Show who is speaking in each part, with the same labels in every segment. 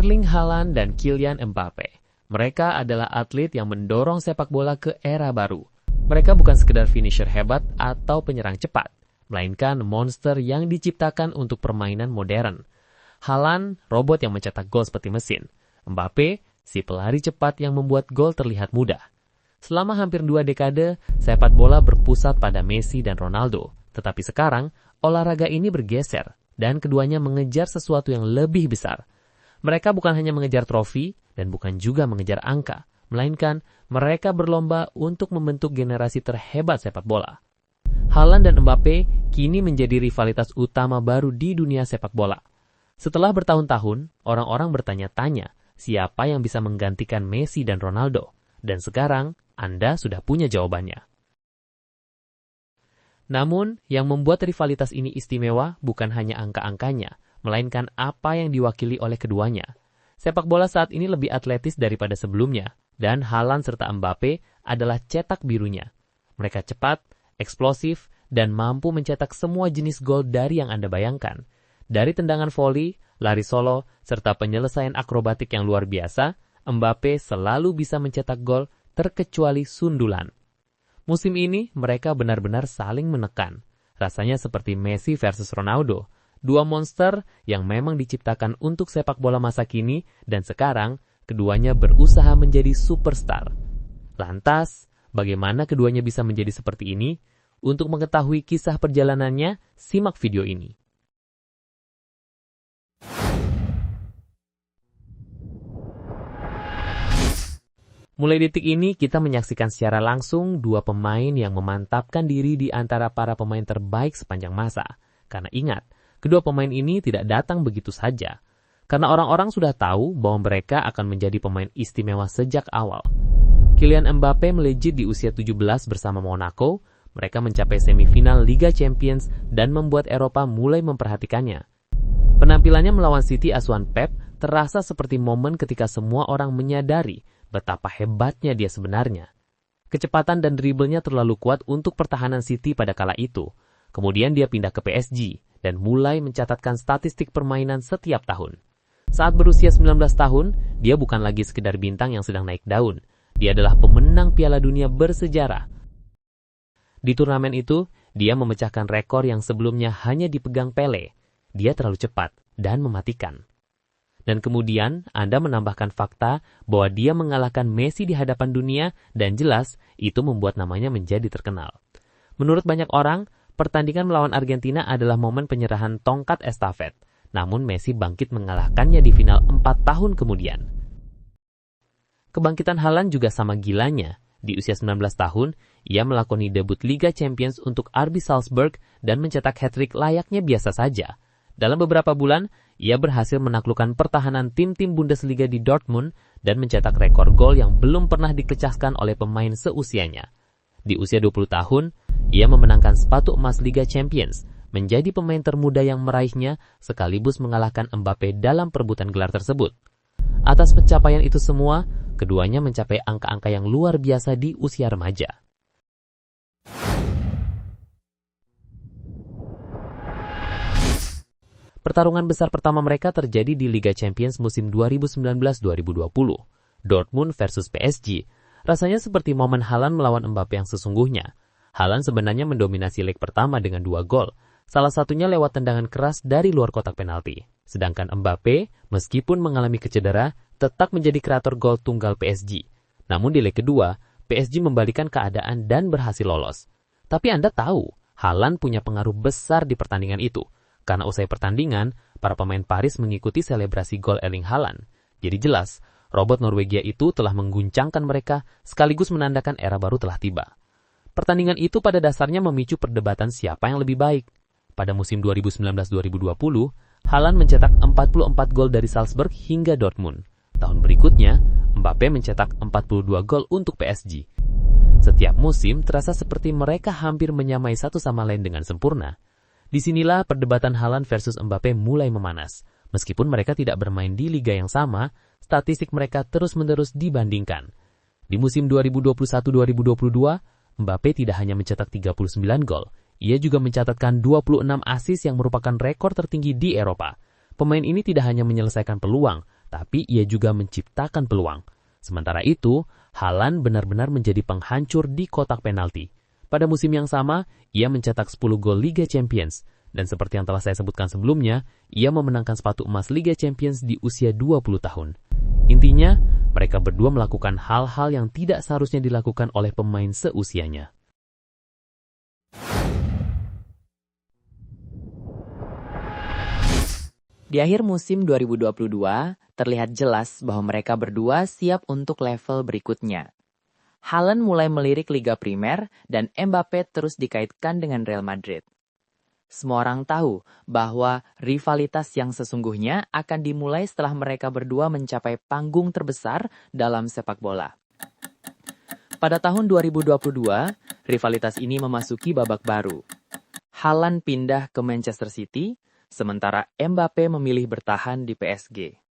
Speaker 1: Erling Haaland dan Kylian Mbappe. Mereka adalah atlet yang mendorong sepak bola ke era baru. Mereka bukan sekedar finisher hebat atau penyerang cepat, melainkan monster yang diciptakan untuk permainan modern. Haaland, robot yang mencetak gol seperti mesin. Mbappe, si pelari cepat yang membuat gol terlihat mudah. Selama hampir 2 dekade, sepak bola berpusat pada Messi dan Ronaldo. Tetapi sekarang, olahraga ini bergeser, dan keduanya mengejar sesuatu yang lebih besar. Mereka bukan hanya mengejar trofi, dan bukan juga mengejar angka, melainkan mereka berlomba untuk membentuk generasi terhebat sepak bola. Haaland dan Mbappe kini menjadi rivalitas utama baru di dunia sepak bola. Setelah bertahun-tahun, orang-orang bertanya-tanya siapa yang bisa menggantikan Messi dan Ronaldo. Dan sekarang, Anda sudah punya jawabannya. Namun, yang membuat rivalitas ini istimewa bukan hanya angka-angkanya, melainkan apa yang diwakili oleh keduanya. Sepak bola saat ini lebih atletis daripada sebelumnya, dan Haaland serta Mbappe adalah cetak birunya. Mereka cepat, eksplosif, dan mampu mencetak semua jenis gol dari yang Anda bayangkan. Dari tendangan voli, lari solo, serta penyelesaian akrobatik yang luar biasa, Mbappe selalu bisa mencetak gol terkecuali sundulan. Musim ini mereka benar-benar saling menekan. Rasanya seperti Messi versus Ronaldo. Dua monster yang memang diciptakan untuk sepak bola masa kini dan sekarang keduanya berusaha menjadi superstar. Lantas, bagaimana keduanya bisa menjadi seperti ini? Untuk mengetahui kisah perjalanannya, simak video ini. Mulai detik ini, kita menyaksikan secara langsung dua pemain yang memantapkan diri di antara para pemain terbaik sepanjang masa. Karena ingat, kedua pemain ini tidak datang begitu saja. Karena orang-orang sudah tahu bahwa mereka akan menjadi pemain istimewa sejak awal. Kylian Mbappe melejit di usia 17 bersama Monaco. Mereka mencapai semifinal Liga Champions dan membuat Eropa mulai memperhatikannya. Penampilannya melawan City asuhan Pep terasa seperti momen ketika semua orang menyadari betapa hebatnya dia sebenarnya. Kecepatan dan dribblenya terlalu kuat untuk pertahanan City pada kala itu. Kemudian dia pindah ke PSG dan mulai mencatatkan statistik permainan setiap tahun. Saat berusia 19 tahun, dia bukan lagi sekedar bintang yang sedang naik daun. Dia adalah pemenang Piala Dunia bersejarah. Di turnamen itu, dia memecahkan rekor yang sebelumnya hanya dipegang Pele. Dia terlalu cepat dan mematikan. Dan kemudian Anda menambahkan fakta bahwa dia mengalahkan Messi di hadapan dunia dan jelas itu membuat namanya menjadi terkenal. Menurut banyak orang, pertandingan melawan Argentina adalah momen penyerahan tongkat estafet. Namun Messi bangkit mengalahkannya di final 4 tahun kemudian. Kebangkitan Haaland juga sama gilanya. Di usia 19 tahun, ia melakoni debut Liga Champions untuk RB Salzburg dan mencetak hat-trick layaknya biasa saja. Dalam beberapa bulan, ia berhasil menaklukkan pertahanan tim-tim Bundesliga di Dortmund dan mencetak rekor gol yang belum pernah dipecahkan oleh pemain seusianya. Di usia 20 tahun, ia memenangkan sepatu emas Liga Champions, menjadi pemain termuda yang meraihnya sekaligus mengalahkan Mbappe dalam perebutan gelar tersebut. Atas pencapaian itu semua, keduanya mencapai angka-angka yang luar biasa di usia remaja. Pertarungan besar pertama mereka terjadi di Liga Champions musim 2019-2020. Dortmund versus PSG. Rasanya seperti momen Haaland melawan Mbappe yang sesungguhnya. Haaland sebenarnya mendominasi leg pertama dengan 2 gol. Salah satunya lewat tendangan keras dari luar kotak penalti. Sedangkan Mbappe, meskipun mengalami kecedera, tetap menjadi kreator gol tunggal PSG. Namun di leg kedua, PSG membalikan keadaan dan berhasil lolos. Tapi Anda tahu, Haaland punya pengaruh besar di pertandingan itu. Karena usai pertandingan, para pemain Paris mengikuti selebrasi gol Erling Haaland. Jadi jelas, robot Norwegia itu telah mengguncangkan mereka sekaligus menandakan era baru telah tiba. Pertandingan itu pada dasarnya memicu perdebatan siapa yang lebih baik. Pada musim 2019-2020, Haaland mencetak 44 gol dari Salzburg hingga Dortmund. Tahun berikutnya, Mbappe mencetak 42 gol untuk PSG. Setiap musim terasa seperti mereka hampir menyamai satu sama lain dengan sempurna. Disinilah perdebatan Haaland versus Mbappe mulai memanas. Meskipun mereka tidak bermain di liga yang sama, statistik mereka terus-menerus dibandingkan. Di musim 2021-2022, Mbappe tidak hanya mencetak 39 gol, ia juga mencatatkan 26 assist yang merupakan rekor tertinggi di Eropa. Pemain ini tidak hanya menyelesaikan peluang, tapi ia juga menciptakan peluang. Sementara itu, Haaland benar-benar menjadi penghancur di kotak penalti. Pada musim yang sama, ia mencetak 10 gol Liga Champions. Dan seperti yang telah saya sebutkan sebelumnya, ia memenangkan sepatu emas Liga Champions di usia 20 tahun. Intinya, mereka berdua melakukan hal-hal yang tidak seharusnya dilakukan oleh pemain seusianya.
Speaker 2: Di akhir musim 2022, terlihat jelas bahwa mereka berdua siap untuk level berikutnya. Haaland mulai melirik Liga Primer dan Mbappe terus dikaitkan dengan Real Madrid. Semua orang tahu bahwa rivalitas yang sesungguhnya akan dimulai setelah mereka berdua mencapai panggung terbesar dalam sepak bola. Pada tahun 2022, rivalitas ini memasuki babak baru. Haaland pindah ke Manchester City, sementara Mbappe memilih bertahan di PSG.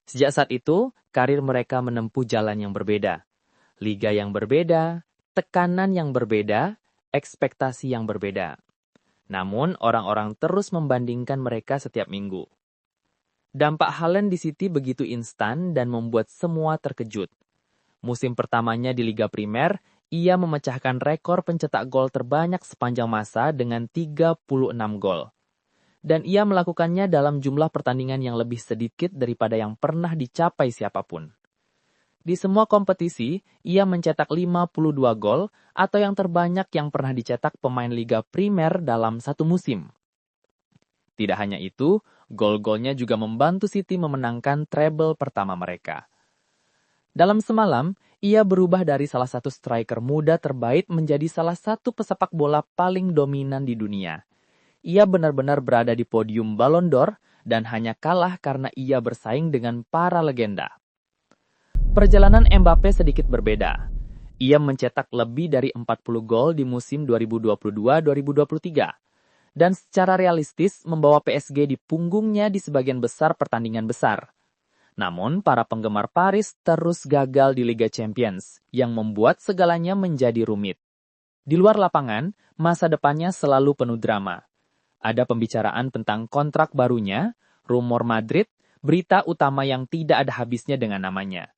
Speaker 2: Sejak saat itu, karir mereka menempuh jalan yang berbeda. Liga yang berbeda, tekanan yang berbeda, ekspektasi yang berbeda. Namun, orang-orang terus membandingkan mereka setiap minggu. Dampak Haaland di City begitu instan dan membuat semua terkejut. Musim pertamanya di Liga Primer, ia memecahkan rekor pencetak gol terbanyak sepanjang masa dengan 36 gol. Dan ia melakukannya dalam jumlah pertandingan yang lebih sedikit daripada yang pernah dicapai siapapun. Di semua kompetisi, ia mencetak 52 gol atau yang terbanyak yang pernah dicetak pemain Liga Primer dalam satu musim. Tidak hanya itu, gol-golnya juga membantu City memenangkan treble pertama mereka. Dalam semalam, ia berubah dari salah satu striker muda terbaik menjadi salah satu pesepak bola paling dominan di dunia. Ia benar-benar berada di podium Ballon d'Or dan hanya kalah karena ia bersaing dengan para legenda. Perjalanan Mbappe sedikit berbeda. Ia mencetak lebih dari 40 gol di musim 2022-2023 dan secara realistis membawa PSG di punggungnya di sebagian besar pertandingan besar. Namun, para penggemar Paris terus gagal di Liga Champions yang membuat segalanya menjadi rumit. Di luar lapangan, masa depannya selalu penuh drama. Ada pembicaraan tentang kontrak barunya, rumor Madrid, berita utama yang tidak ada habisnya dengan namanya.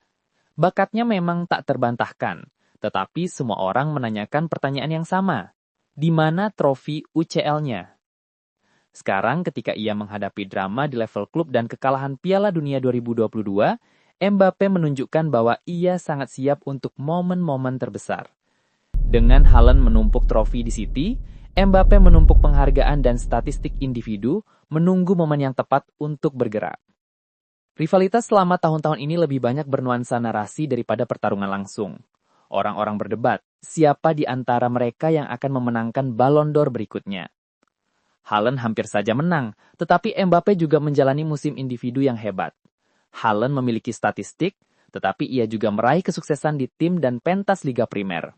Speaker 2: Bakatnya memang tak terbantahkan, tetapi semua orang menanyakan pertanyaan yang sama. Di mana trofi UCL-nya? Sekarang ketika ia menghadapi drama di level klub dan kekalahan Piala Dunia 2022, Mbappe menunjukkan bahwa ia sangat siap untuk momen-momen terbesar. Dengan Haaland menumpuk trofi di City, Mbappe menumpuk penghargaan dan statistik individu, menunggu momen yang tepat untuk bergerak. Rivalitas selama tahun-tahun ini lebih banyak bernuansa narasi daripada pertarungan langsung. Orang-orang berdebat, siapa di antara mereka yang akan memenangkan Ballon d'Or berikutnya. Haaland hampir saja menang, tetapi Mbappe juga menjalani musim individu yang hebat. Haaland memiliki statistik, tetapi ia juga meraih kesuksesan di tim dan pentas Liga Primer.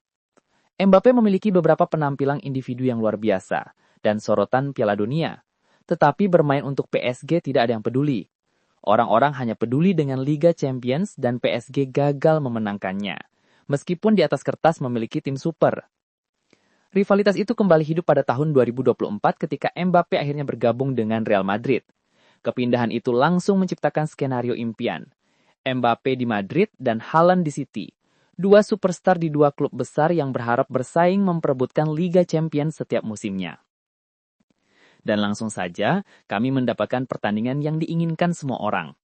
Speaker 2: Mbappe memiliki beberapa penampilan individu yang luar biasa dan sorotan Piala Dunia. Tetapi bermain untuk PSG tidak ada yang peduli. Orang-orang hanya peduli dengan Liga Champions dan PSG gagal memenangkannya. Meskipun di atas kertas memiliki tim super. Rivalitas itu kembali hidup pada tahun 2024 ketika Mbappe akhirnya bergabung dengan Real Madrid. Kepindahan itu langsung menciptakan skenario impian. Mbappe di Madrid dan Haaland di City. Dua superstar di dua klub besar yang berharap bersaing memperebutkan Liga Champions setiap musimnya. Dan langsung saja, kami mendapatkan pertandingan yang diinginkan semua orang.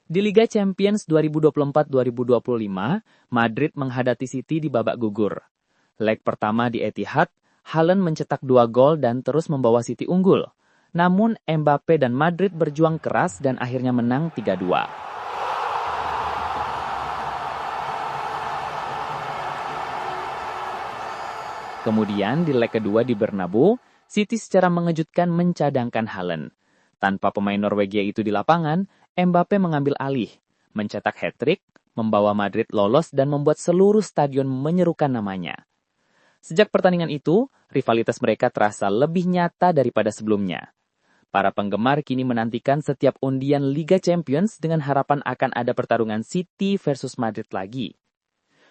Speaker 2: Di Liga Champions 2024-2025, Madrid menghadapi City di babak gugur. Leg pertama di Etihad, Haaland mencetak 2 gol dan terus membawa City unggul. Namun Mbappe dan Madrid berjuang keras dan akhirnya menang 3-2. Kemudian di leg kedua di Bernabeu, City secara mengejutkan mencadangkan Haaland. Tanpa pemain Norwegia itu di lapangan, Mbappe mengambil alih, mencetak hat-trick, membawa Madrid lolos dan membuat seluruh stadion menyerukan namanya. Sejak pertandingan itu, rivalitas mereka terasa lebih nyata daripada sebelumnya. Para penggemar kini menantikan setiap undian Liga Champions dengan harapan akan ada pertarungan City versus Madrid lagi.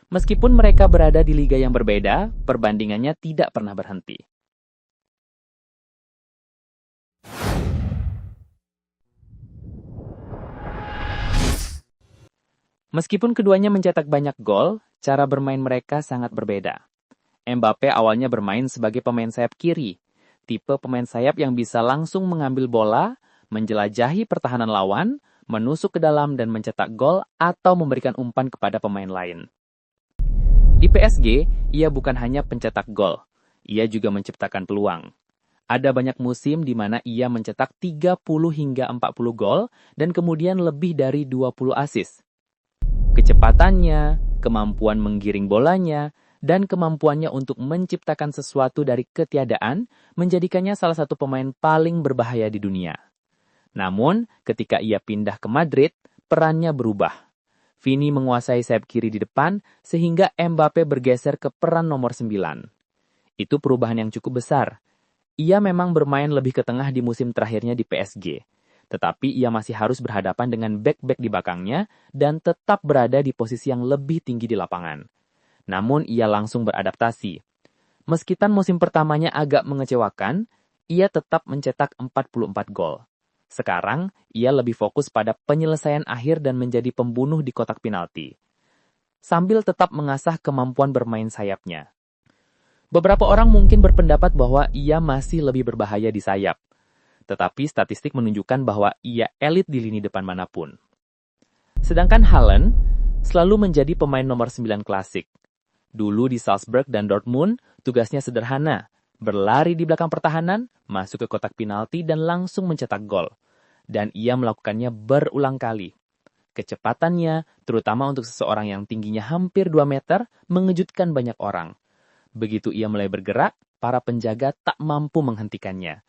Speaker 2: Meskipun mereka berada di liga yang berbeda, perbandingannya tidak pernah berhenti. Meskipun keduanya mencetak banyak gol, cara bermain mereka sangat berbeda. Mbappe awalnya bermain sebagai pemain sayap kiri, tipe pemain sayap yang bisa langsung mengambil bola, menjelajahi pertahanan lawan, menusuk ke dalam dan mencetak gol atau memberikan umpan kepada pemain lain. Di PSG, ia bukan hanya pencetak gol, ia juga menciptakan peluang. Ada banyak musim di mana ia mencetak 30 hingga 40 gol dan kemudian lebih dari 20 assist. Kecepatannya, kemampuan menggiring bolanya, dan kemampuannya untuk menciptakan sesuatu dari ketiadaan menjadikannya salah satu pemain paling berbahaya di dunia. Namun, ketika ia pindah ke Madrid, perannya berubah. Vini menguasai sayap kiri di depan sehingga Mbappe bergeser ke peran nomor 9. Itu perubahan yang cukup besar. Ia memang bermain lebih ke tengah di musim terakhirnya di PSG. Tetapi ia masih harus berhadapan dengan bek-bek di belakangnya dan tetap berada di posisi yang lebih tinggi di lapangan. Namun ia langsung beradaptasi. Meski musim pertamanya agak mengecewakan, ia tetap mencetak 44 gol. Sekarang, ia lebih fokus pada penyelesaian akhir dan menjadi pembunuh di kotak penalti. Sambil tetap mengasah kemampuan bermain sayapnya. Beberapa orang mungkin berpendapat bahwa ia masih lebih berbahaya di sayap. Tetapi statistik menunjukkan bahwa ia elit di lini depan manapun. Sedangkan Haaland selalu menjadi pemain nomor 9 klasik. Dulu di Salzburg dan Dortmund, tugasnya sederhana, berlari di belakang pertahanan, masuk ke kotak penalti dan langsung mencetak gol. Dan ia melakukannya berulang kali. Kecepatannya, terutama untuk seseorang yang tingginya hampir 2 meter, mengejutkan banyak orang. Begitu ia mulai bergerak, para penjaga tak mampu menghentikannya.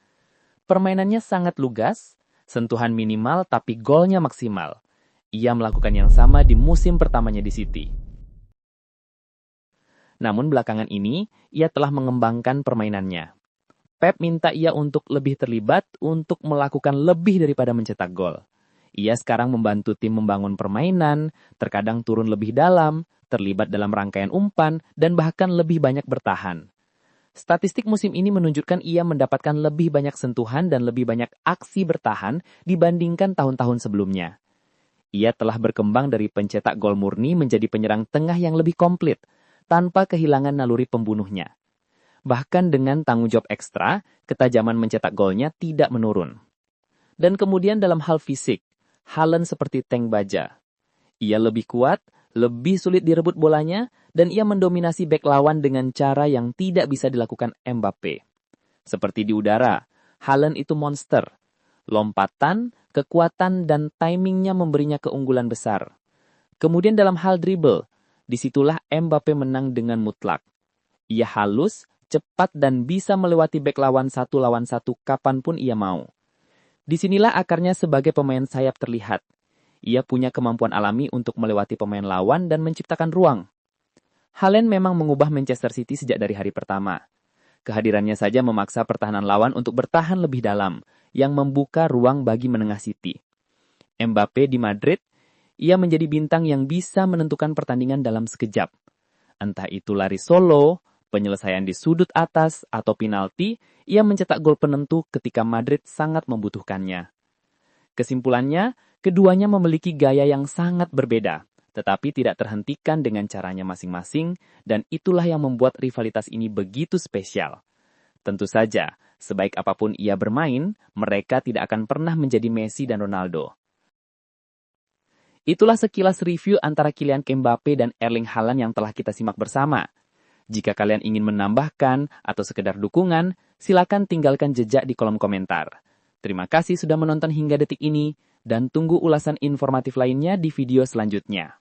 Speaker 2: Permainannya sangat lugas, sentuhan minimal tapi golnya maksimal. Ia melakukan yang sama di musim pertamanya di City. Namun belakangan ini, ia telah mengembangkan permainannya. Pep minta ia untuk lebih terlibat untuk melakukan lebih daripada mencetak gol. Ia sekarang membantu tim membangun permainan, terkadang turun lebih dalam, terlibat dalam rangkaian umpan, dan bahkan lebih banyak bertahan. Statistik musim ini menunjukkan ia mendapatkan lebih banyak sentuhan dan lebih banyak aksi bertahan dibandingkan tahun-tahun sebelumnya. Ia telah berkembang dari pencetak gol murni menjadi penyerang tengah yang lebih komplit, tanpa kehilangan naluri pembunuhnya. Bahkan dengan tanggung jawab ekstra, ketajaman mencetak golnya tidak menurun. Dan kemudian dalam hal fisik, Haaland seperti tank baja. Ia lebih kuat, lebih sulit direbut bolanya, dan ia mendominasi bek lawan dengan cara yang tidak bisa dilakukan Mbappe. Seperti di udara, Haaland itu monster. Lompatan, kekuatan, dan timingnya memberinya keunggulan besar. Kemudian dalam hal dribble, disitulah Mbappe menang dengan mutlak. Ia halus, cepat, dan bisa melewati bek lawan 1 lawan 1 kapanpun ia mau. Disinilah akarnya sebagai pemain sayap terlihat. Ia punya kemampuan alami untuk melewati pemain lawan dan menciptakan ruang. Haaland memang mengubah Manchester City sejak dari hari pertama. Kehadirannya saja memaksa pertahanan lawan untuk bertahan lebih dalam, yang membuka ruang bagi menengah City. Mbappe di Madrid, ia menjadi bintang yang bisa menentukan pertandingan dalam sekejap. Entah itu lari solo, penyelesaian di sudut atas, atau penalti, ia mencetak gol penentu ketika Madrid sangat membutuhkannya. Kesimpulannya, keduanya memiliki gaya yang sangat berbeda, tetapi tidak terhentikan dengan caranya masing-masing, dan itulah yang membuat rivalitas ini begitu spesial. Tentu saja, sebaik apapun ia bermain, mereka tidak akan pernah menjadi Messi dan Ronaldo. Itulah sekilas review antara Kylian Mbappe dan Erling Haaland yang telah kita simak bersama. Jika kalian ingin menambahkan atau sekedar dukungan, silakan tinggalkan jejak di kolom komentar. Terima kasih sudah menonton hingga detik ini, dan tunggu ulasan informatif lainnya di video selanjutnya.